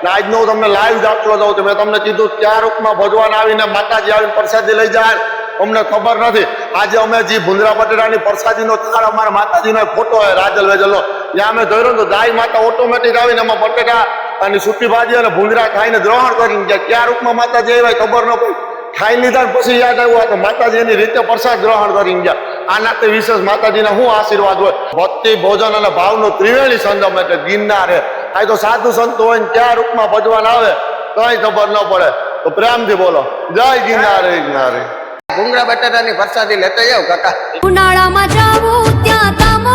ને આજનો હું તમને લાઈવ દાખલો દઉં તો મેં તમને કીધું ક્યાં રૂપમાં ભગવાન આવીને માતાજી આવીને પ્રસાદી લઈ જાય અમને ખબર નથી. આજે અમે જે ભૂંદરા બટેટાની પ્રસાદીનો થાળ અમારા માતાજીનો ફોટો હોય રાજલ વેજલનો ત્યાં અમે જોયું તો ગાય માતા ઓટોમેટિક આવીને એમાં બટેટા અને સૂકી ભાજી અને ભૂંદરા ખાઈને ગ્રહણ કરીને ગયા. ક્યાં રૂપમાં માતાજી આવ્યા ખબર ન પડી. ખાઈ લીધા પછી યાદ આવ્યું તો માતાજી એની રીતે પ્રસાદ ગ્રહણ કરીને ગયા. આનાથી વિશેષ માતાજીના શું આશીર્વાદ હોય? ભક્તિ ભોજન અને ભાવનું ત્રિવેણી સંગમ એટલે ગિરનાર. આ તો સાધુ સંતો હોય ને ક્યાં રૂપમાં ભગવાન આવે કઈ ખબર ન પડે. તો પ્રેમથી બોલો જય ગિરનાર ગિરનાર. ભૂંગળા બટાટાની પ્રસાદી લેતા જાવ કાકા. ઉનાળામાં જાવું ત્યાં તામો